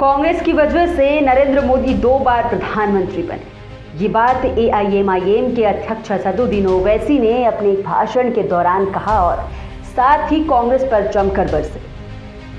कांग्रेस की वजह से नरेंद्र मोदी 2 बार प्रधानमंत्री बने। ये बात एआईएमआईएम के अध्यक्ष असदुद्दीन ओवैसी ने अपने भाषण के दौरान कहा और साथ ही कांग्रेस पर जमकर बरसे।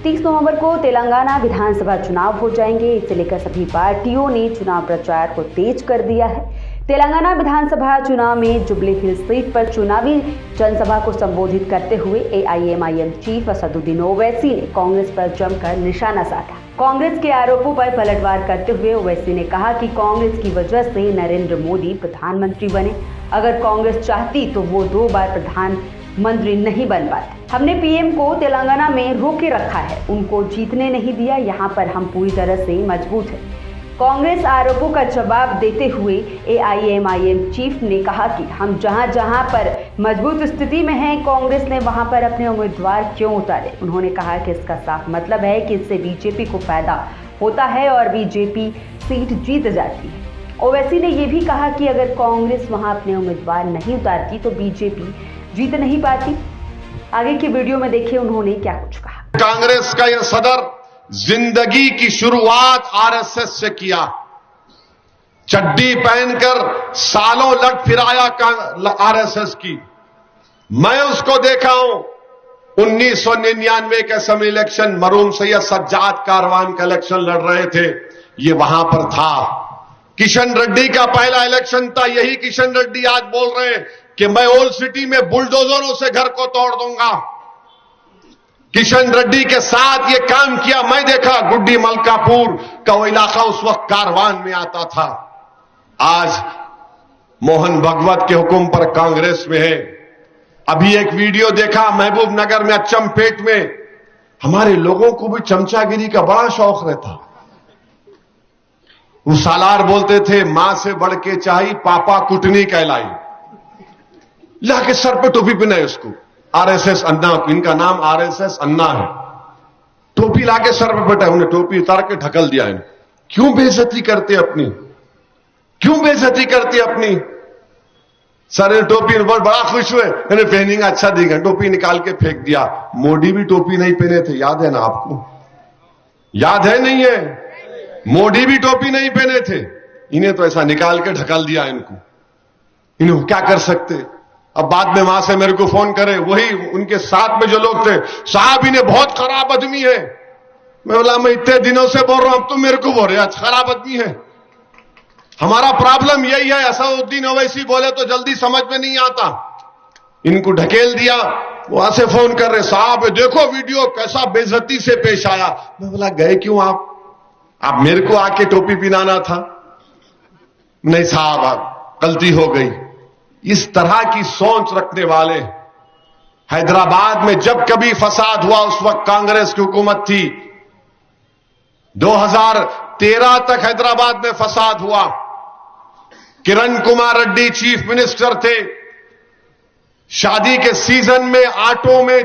30 नवंबर को तेलंगाना विधानसभा चुनाव हो जाएंगे। इसे लेकर सभी पार्टियों ने चुनाव प्रचार को तेज कर दिया है। तेलंगाना विधानसभा चुनाव में जुबली हिल्स सीट पर चुनावी जनसभा को संबोधित करते हुए एआईएमआईएम चीफ असदुद्दीन ओवैसी ने कांग्रेस पर जमकर निशाना साधा। कांग्रेस के आरोपों पर पलटवार करते हुए ओवैसी ने कहा कि कांग्रेस की वजह से नरेंद्र मोदी प्रधानमंत्री बने। अगर कांग्रेस चाहती तो वो 2 बार प्रधानमंत्री नहीं बन पाते। हमने पीएम को तेलंगाना में रोके रखा है, उनको जीतने नहीं दिया। यहाँ पर हम पूरी तरह से मजबूत हैं। कांग्रेस आरोपों का जवाब देते हुए एआईएमआईएम चीफ ने कहा कि हम जहां जहां पर मजबूत स्थिति में हैं, कांग्रेस ने वहां पर अपने उम्मीदवार क्यों उतारे। उन्होंने कहा कि इसका साफ मतलब है कि इससे बीजेपी को फायदा होता है और बीजेपी सीट जीत जाती है। ओवैसी ने यह भी कहा कि अगर कांग्रेस वहां अपने उम्मीदवार नहीं उतारती तो बीजेपी जीत नहीं पाती। आगे की वीडियो में देखिए उन्होंने क्या कुछ कहा। कांग्रेस का यह सदर जिंदगी की शुरुआत आरएसएस से किया। चड्डी पहनकर सालों लट फिराया आरएसएस की। मैं उसको देखा हूं। 1999 के असम्बली इलेक्शन मरूम सैयद सज्जाद कारवान का इलेक्शन लड़ रहे थे, ये वहां पर था। किशन रेड्डी का पहला इलेक्शन था। यही किशन रेड्डी आज बोल रहे हैं कि मैं ओल्ड सिटी में बुलडोजरों से घर को तोड़ दूंगा। किशन रेड्डी के साथ ये काम किया। मैं देखा गुड्डी मलकापुर का वो इलाका उस वक्त कारवान में आता था। आज मोहन भगवत के हुक्म पर कांग्रेस में है। अभी एक वीडियो देखा महबूब नगर में, अच्चमपेट में। हमारे लोगों को भी चमचागिरी का बड़ा शौक रहता। वो सालार बोलते थे, मां से बढ़ के चाही पापा कुटनी कहलाई। लाके सर पे टोपी पहनाए उसको। आरएसएस अन्ना, इनका नाम आरएसएस अन्ना है। टोपी लाके सर पर बैठा, उन्हें टोपी उतार के ढकल दिया है। क्यों बेइज्जती करते अपनी? क्यों बेइज्जती करते अपनी? सर ने टोपी बड़ा खुश हुए, मैंने पहनेंगे अच्छा दिखेगा। टोपी निकाल के फेंक दिया। मोदी भी टोपी नहीं पहने थे, याद है ना आपको? याद है नहीं है? मोदी भी टोपी नहीं पहने थे। इन्हें तो ऐसा निकाल के ढकल दिया। इनको इन्हें क्या कर सकते? अब बाद में वहां से मेरे को फोन करे वही उनके साथ में जो लोग थे, साहब इन्हें बहुत खराब आदमी है। मैं बोला मैं इतने दिनों से बोल रहा हूं, अब तुम मेरे को बोल रहे आज खराब आदमी है। हमारा प्रॉब्लम यही है। असदुद्दीन ओवैसी बोले तो जल्दी समझ में नहीं आता। इनको ढकेल दिया। वहां से फोन कर रहे, साहब देखो वीडियो कैसा बेइज्जती से पेश आया। मैं बोला गए क्यों आप मेरे को आके टोपी पहनाना था। नहीं साहब गलती हो गई। इस तरह की सोच रखने वाले हैदराबाद में जब कभी फसाद हुआ उस वक्त कांग्रेस की हुकूमत थी। 2013 तक हैदराबाद में फसाद हुआ। किरण कुमार रेड्डी चीफ मिनिस्टर थे। शादी के सीजन में ऑटो में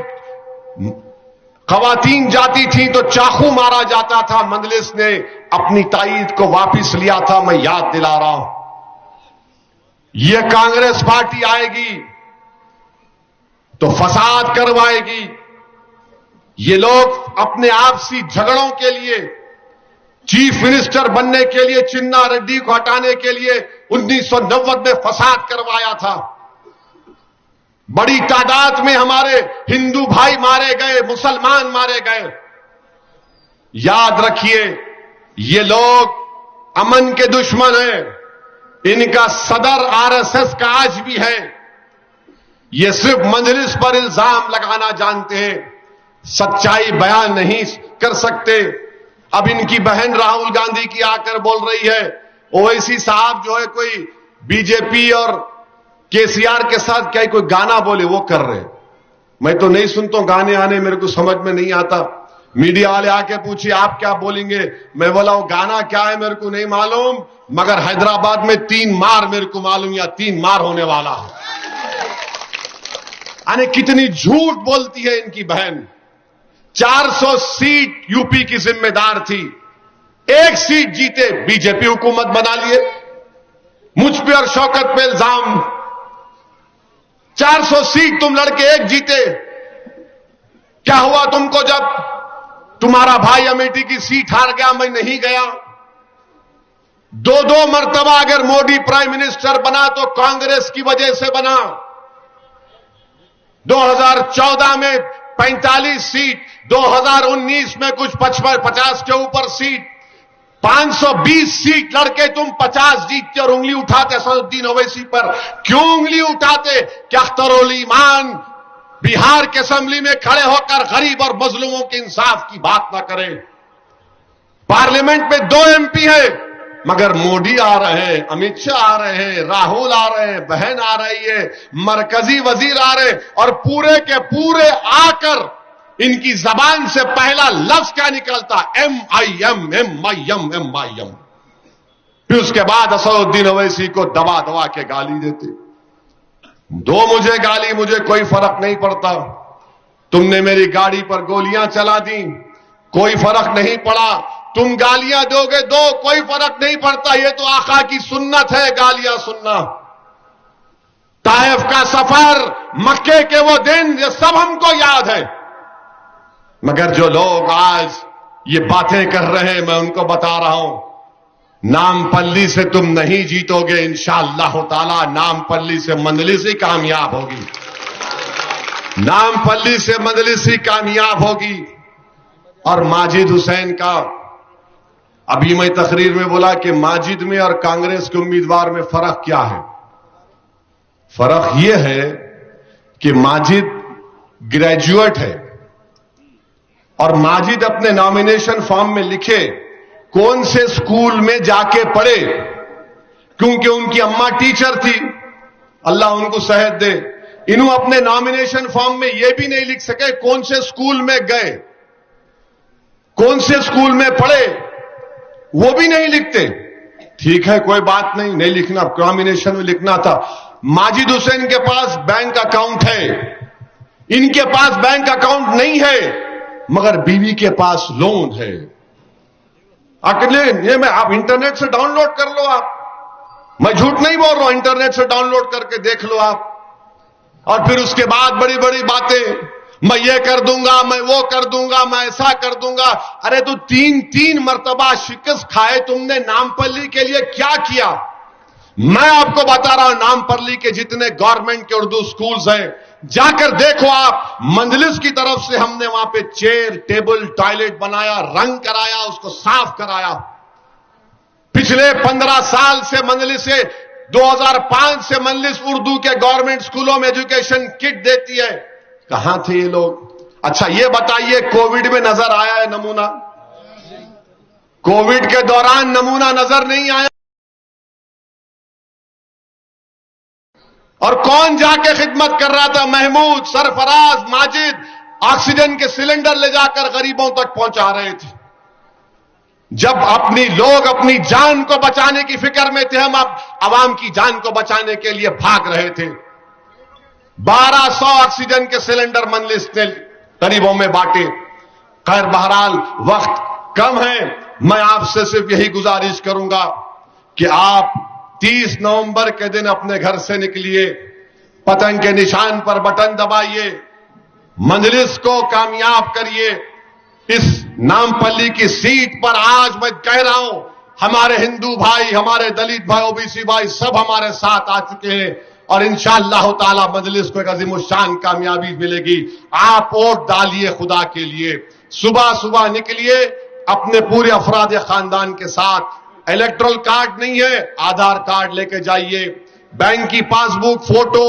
खवातीन जाती थी तो चाकू मारा जाता था। मजलिस ने अपनी ताईद को वापस लिया था। मैं याद दिला रहा हूं, यह कांग्रेस पार्टी आएगी तो फसाद करवाएगी। ये लोग अपने आपसी झगड़ों के लिए, चीफ मिनिस्टर बनने के लिए, चिन्ना रेड्डी को हटाने के लिए 1990 में फसाद करवाया था। बड़ी तादाद में हमारे हिंदू भाई मारे गए, मुसलमान मारे गए। याद रखिए, ये लोग अमन के दुश्मन हैं। इनका सदर आरएसएस का आज भी है। ये सिर्फ मजलिस पर इल्जाम लगाना जानते हैं, सच्चाई बयान नहीं कर सकते। अब इनकी बहन राहुल गांधी की आकर बोल रही है ओवैसी साहब जो है कोई बीजेपी और केसीआर के साथ क्या कोई गाना बोले वो कर रहे। मैं तो नहीं सुनता गाने आने, मेरे को समझ में नहीं आता। मीडिया वाले आके पूछिए आप क्या बोलेंगे। मैं बोला वो गाना क्या है मेरे को नहीं मालूम, मगर हैदराबाद में 3 मार मेरे को मालूम, या 3 मार होने वाला है। यानी कितनी झूठ बोलती है इनकी बहन। 400 सीट यूपी की जिम्मेदार थी, 1 सीट जीते, बीजेपी हुकूमत बना लिए। मुझ पे और शौकत पे इल्जाम। 400 सीट तुम लड़के 1 जीते। क्या हुआ तुमको जब तुम्हारा भाई अमेठी की सीट हार गया, मैं नहीं गया। दो दो मर्तबा अगर मोदी प्राइम मिनिस्टर बना तो कांग्रेस की वजह से बना। 2014 में 45 सीट, 2019 में कुछ 50 के ऊपर सीट, 520 सीट लड़के तुम 50 जीतते और उंगली उठाते असदुद्दीन ओवैसी पर। क्यों उंगली उठाते? क्या अख्तरुल ईमान बिहार के असेंबली में खड़े होकर गरीब और मजलूमों के इंसाफ की बात ना करें? पार्लियामेंट में 2 एमपी है, मगर मोदी आ रहे हैं, अमित शाह आ रहे हैं, राहुल आ रहे हैं, बहन आ रही है, मरकजी वजीर आ रहे हैं, और पूरे के पूरे आकर इनकी जबान से पहला लफ्ज क्या निकलता? MIM, MIM, MIM। फिर उसके बाद असदुद्दीन ओवैसी को दबा दबा के गाली देते। दो मुझे गाली, मुझे कोई फर्क नहीं पड़ता। तुमने मेरी गाड़ी पर गोलियां चला दी, कोई फर्क नहीं पड़ा। तुम गालियां दोगे, दो, कोई फर्क नहीं पड़ता। ये तो आका की सुन्नत है, गालियां सुनना। ताइफ का सफर, मक्के के वो दिन, ये सब हमको याद है। मगर जो लोग आज ये बातें कर रहे हैं, मैं उनको बता रहा हूं, नामपल्ली से तुम नहीं जीतोगे। इंशाअल्लाह ताला नामपल्ली से मंजलिस ही कामयाब होगी। नामपल्ली से मंजलिस ही कामयाब होगी। और माजिद हुसैन का, अभी मैं तकरीर में बोला कि माजिद में और कांग्रेस के उम्मीदवार में फर्क क्या है? फर्क यह है कि माजिद ग्रेजुएट है और माजिद अपने नॉमिनेशन फॉर्म में लिखे कौन से स्कूल में जाके पढ़े, क्योंकि उनकी अम्मा टीचर थी, अल्लाह उनको सेहत दे। इन्हों अपने नॉमिनेशन फॉर्म में यह भी नहीं लिख सके कौन से स्कूल में गए, कौन से स्कूल में पढ़े, वो भी नहीं लिखते। ठीक है, कोई बात नहीं, नहीं लिखना, नॉमिनेशन में लिखना था। माजिद हुसैन के पास बैंक अकाउंट है, इनके पास बैंक अकाउंट नहीं है, मगर बीवी के पास लोन है। अकेले ये मैं, आप इंटरनेट से डाउनलोड कर लो, आप, मैं झूठ नहीं बोल रहा हूं, इंटरनेट से डाउनलोड करके देख लो आप। और फिर उसके बाद बड़ी बड़ी बातें, मैं ये कर दूंगा, मैं वो कर दूंगा, मैं ऐसा कर दूंगा। अरे तो 3 मर्तबा शिकस्त खाए तुमने, नामपल्ली के लिए क्या किया? मैं आपको बता रहा हूं, नामपल्ली के जितने गवर्नमेंट के उर्दू स्कूल्स हैं, जाकर देखो आप। मंजलिस की तरफ से हमने वहां पे चेयर, टेबल, टॉयलेट बनाया, रंग कराया, उसको साफ कराया। पिछले 15 साल से मंजलिस से 2005 से मंजलिस उर्दू के गवर्नमेंट स्कूलों में एजुकेशन किट देती है। कहां थे ये लोग? अच्छा ये बताइए, कोविड में नजर आया है नमूना? कोविड के दौरान नमूना नजर नहीं आया। और कौन जाके खिदमत कर रहा था? महमूद, सरफराज, माजिद ऑक्सीजन के सिलेंडर ले जाकर गरीबों तक पहुंचा रहे थे। जब लोग अपनी जान को बचाने की फिक्र में थे, हम अब आवाम की जान को बचाने के लिए भाग रहे थे। 1200 ऑक्सीजन के सिलेंडर मंजलिस ने गरीबों में बांटे। खैर बहरहाल वक्त कम है, मैं आपसे सिर्फ यही गुजारिश करूंगा कि आप 30 नवंबर के दिन अपने घर से निकलिए, पतंग के निशान पर बटन दबाइए, मंजलिस को कामयाब करिए। इस नामपल्ली की सीट पर आज मैं कह रहा हूं, हमारे हिंदू भाई, हमारे दलित भाई, ओबीसी भाई सब हमारे साथ आ चुके हैं और इंशाअल्लाह ताला मजलिस को एक अजीमुशान कामयाबी मिलेगी। आप वोट डालिए खुदा के लिए, सुबह सुबह निकलिए अपने पूरे अफराद खानदान के साथ। इलेक्ट्रल कार्ड नहीं है, आधार कार्ड लेके जाइए, बैंक की पासबुक, फोटो,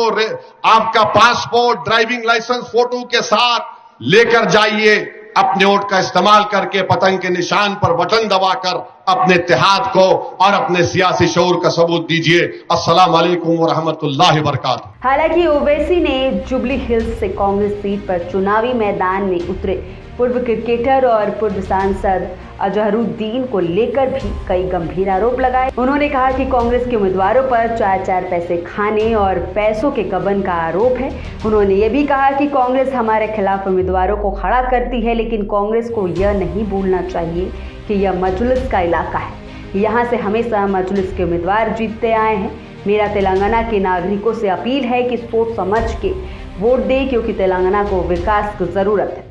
आपका पासपोर्ट, ड्राइविंग लाइसेंस फोटो के साथ लेकर जाइए। अपने वोट का इस्तेमाल करके पतंग के निशान पर बटन दबाकर अपने इत्तेहाद को और अपने सियासी शऊर का सबूत दीजिए। अस्सलाम वालेकुम व रहमतुल्लाहि व बरकातुहू। हालांकि ओवैसी ने जुबली हिल्स से कांग्रेस सीट पर चुनावी मैदान में उतरे पूर्व क्रिकेटर और पूर्व सांसद अजहरुद्दीन को लेकर भी कई गंभीर आरोप लगाए। उन्होंने कहा कि कांग्रेस के उम्मीदवारों पर 4 पैसे खाने और पैसों के गबन का आरोप है। उन्होंने ये भी कहा कि कांग्रेस हमारे खिलाफ उम्मीदवारों को खड़ा करती है, लेकिन कांग्रेस को यह नहीं भूलना चाहिए कि यह मजलिस का इलाका है। यहाँ से हमेशा मजलिस के उम्मीदवार जीतते आए हैं। मेरा तेलंगाना के नागरिकों से अपील है कि सोच समझ के वोट दें, क्योंकि तेलंगाना को विकास की ज़रूरत है।